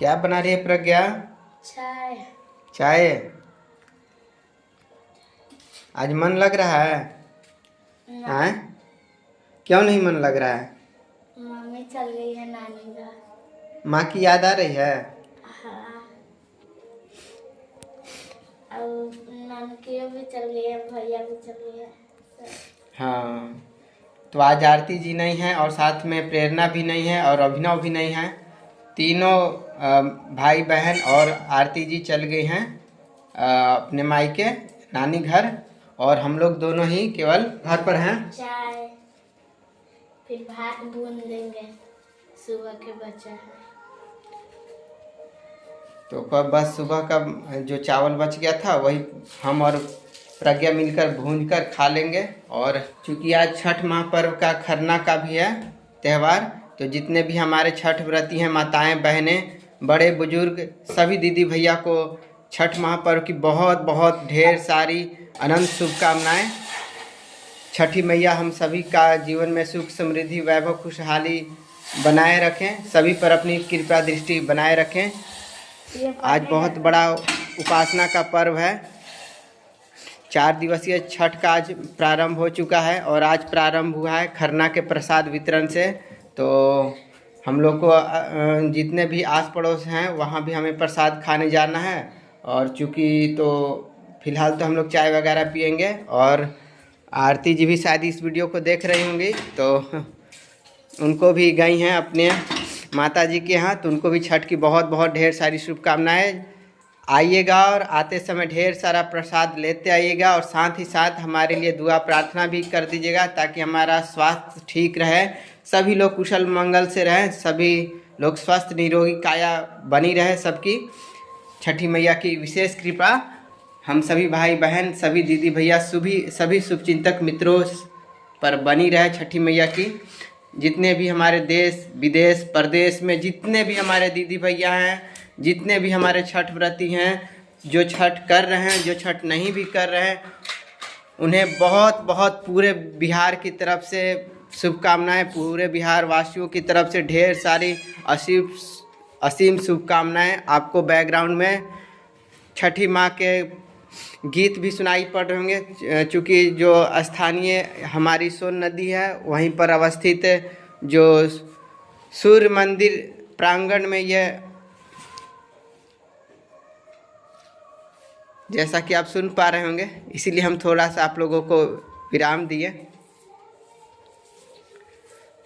क्या बना रही है प्रज्ञा? चाय। चाय। आज मन लग रहा है? हैं? क्यों नहीं मन लग रहा है? मम्मी चल गई है नानी घर। माँ की याद आ रही है? हाँ। और नानकी भी चल गई है, भैया भी चल गई है। हाँ, तो आज आरती जी नहीं है और साथ में प्रेरणा भी नहीं है और अभिनव भी नहीं है। तीनों भाई बहन और आरती जी चल गई हैं अपने मायके नानी घर, और हम लोग दोनों ही केवल घर पर हैं। चाय फिर भात भून देंगे, सुबह के बचा है। तो बस सुबह का जो चावल बच गया था वही हम और प्रज्ञा मिलकर भून कर खा लेंगे। और चूँकि आज छठ महापर्व का खरना का भी है त्यौहार, तो जितने भी हमारे छठ व्रती हैं, माताएं बहनें बड़े बुजुर्ग सभी दीदी भैया को छठ महापर्व की बहुत बहुत ढेर सारी अनंत शुभकामनाएं। छठी मैया हम सभी का जीवन में सुख समृद्धि वैभव खुशहाली बनाए रखें, सभी पर अपनी कृपा दृष्टि बनाए रखें। आज बहुत बड़ा उपासना का पर्व है। 4 दिवसीय छठ का आज प्रारंभ हो चुका है और आज प्रारंभ हुआ है खरना के प्रसाद वितरण से। तो हम लोग को जितने भी आस पड़ोस हैं वहाँ भी हमें प्रसाद खाने जाना है। और चूँकि तो फिलहाल तो हम लोग चाय वगैरह पियेंगे, और आरती जी भी शायद इस वीडियो को देख रही होंगी, तो उनको भी गई हैं अपने माता जी के यहाँ, तो उनको भी छठ की बहुत बहुत ढेर सारी शुभकामनाएं। आइएगा और आते समय ढेर सारा प्रसाद लेते आइएगा, और साथ ही साथ हमारे लिए दुआ प्रार्थना भी कर दीजिएगा ताकि हमारा स्वास्थ्य ठीक रहे, सभी लोग कुशल मंगल से रहें, सभी लोग स्वस्थ निरोगी काया बनी रहे। सबकी छठी मैया की विशेष कृपा हम सभी भाई बहन सभी दीदी भैया सभी शुभचिंतक मित्रों पर बनी रहे। छठी मैया की जितने भी हमारे देश विदेश परदेश में जितने भी हमारे दीदी भैया हैं, जितने भी हमारे छठ व्रती हैं, जो छठ कर रहे हैं, जो छठ नहीं भी कर रहे हैं, उन्हें बहुत बहुत पूरे बिहार की तरफ से शुभकामनाएं। पूरे बिहार वासियों की तरफ से ढेर सारी असीम शुभकामनाएं। आपको बैकग्राउंड में छठी माँ के गीत भी सुनाई पड़ रहे होंगे, चूँकि जो स्थानीय हमारी सोन नदी है वहीं पर अवस्थित जो सूर्य मंदिर प्रांगण में यह, जैसा कि आप सुन पा रहे होंगे, इसीलिए हम थोड़ा सा आप लोगों को विराम दिए।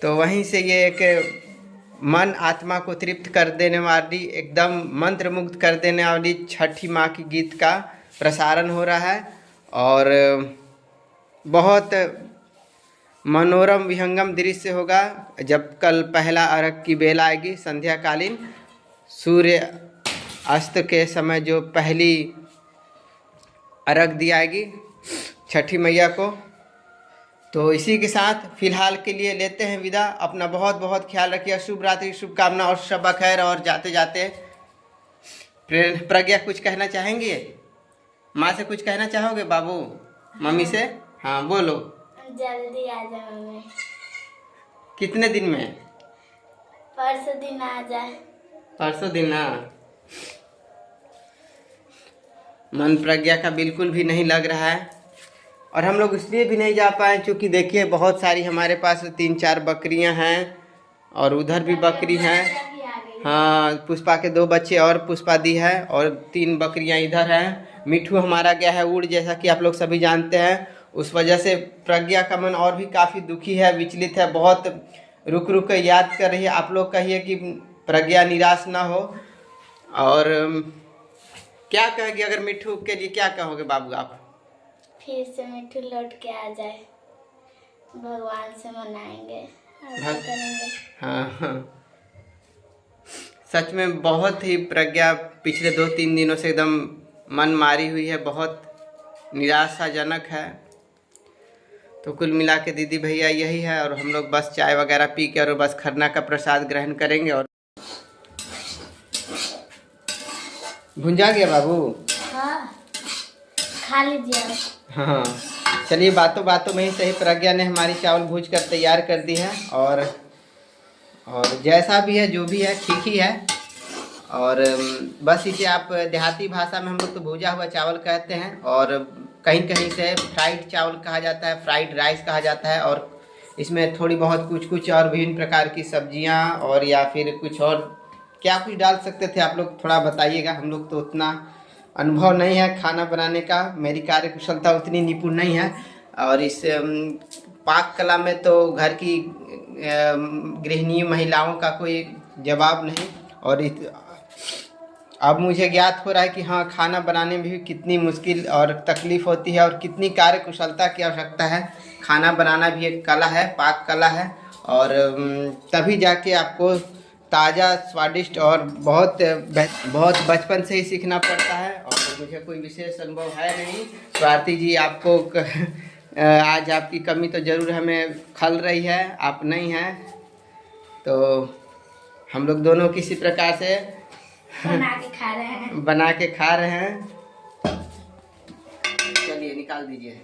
तो वहीं से ये एक मन आत्मा को तृप्त कर देने वाली, एकदम मंत्रमुग्ध कर देने वाली छठी माँ की गीत का प्रसारण हो रहा है। और बहुत मनोरम विहंगम दृश्य होगा जब कल पहला अर्घ की बेल आएगी, संध्याकालीन सूर्य अस्त के समय जो पहली अर्घ दी आएगी छठी मैया को। तो इसी के साथ फिलहाल के लिए लेते हैं विदा। अपना बहुत बहुत ख्याल रखिए। शुभ रात्रि, शुभकामना और शब खैर। और जाते जाते प्रज्ञा कुछ कहना चाहेंगे? माँ से कुछ कहना चाहोगे बाबू? मम्मी से? हाँ बोलो। जल्दी आ जाओ मम्मी। कितने दिन में? परसों दिन आ जाए। परसों दिन ना? मन प्रज्ञा का बिल्कुल भी नहीं लग रहा है, और हम लोग इसलिए भी नहीं जा पाए क्योंकि देखिए बहुत सारी हमारे पास 3-4 बकरियां हैं और उधर भी बकरी हैं। हाँ, पुष्पा के 2 बच्चे और पुष्पा दी है, और 3 बकरियां इधर हैं। मिठू हमारा गया है उड़, जैसा कि आप लोग सभी जानते हैं। उस वजह से प्रज्ञा का मन और भी काफ़ी दुखी है, विचलित है, बहुत रुक रुक कर याद कर रही है। आप लोग कहिए कि प्रज्ञा निराश ना हो। और क्या कहेगी अगर मिठू के लिए क्या कहोगे बाबू आप? फिर से मिठू लौट के आ जाए, भगवान से मनाएंगे, करेंगे। हाँ, सच में बहुत ही प्रज्ञा पिछले 2-3 दिनों से एकदम मन मारी हुई है, बहुत निराशाजनक है। तो कुल मिला के दीदी भैया यही है, और हम लोग बस चाय वगैरह पी के और बस खरना का प्रसाद ग्रहण करेंगे। और भुंजा गया बाबू? हाँ, खा लीजिए। हाँ, चलिए बातों बातों में ही सही प्रज्ञा ने हमारी चावल भूज कर तैयार कर दी है, और जैसा भी है जो भी है ठीक ही है। और बस इसे आप देहाती भाषा में हम लोग तो भुजा हुआ चावल कहते हैं, और कहीं कहीं से फ्राइड चावल कहा जाता है, फ्राइड राइस कहा जाता है। और इसमें थोड़ी बहुत कुछ और विभिन्न प्रकार की सब्जियां और या फिर कुछ और क्या कुछ डाल सकते थे आप लोग, थोड़ा बताइएगा। हम लोग तो उतना अनुभव नहीं है खाना बनाने का, मेरी कार्य कुशलता उतनी निपुण नहीं है, और इस पाक कला में तो घर की गृहिणी महिलाओं का कोई जवाब नहीं। और अब मुझे ज्ञात हो रहा है कि हाँ, खाना बनाने में भी कितनी मुश्किल और तकलीफ़ होती है और कितनी कार्य कुशलता की आवश्यकता है। खाना बनाना भी एक कला है, पाक कला है, और तभी जाके आपको ताज़ा, स्वादिष्ट और बहुत बचपन से ही सीखना पड़ता है। और मुझे कोई विशेष अनुभव है नहीं। स्वाति जी, आपको आज आपकी कमी तो ज़रूर हमें खल रही है, आप नहीं हैं, तो हम लोग दोनों किसी प्रकार से बना के खा रहे हैं। चलिए निकाल दीजिए।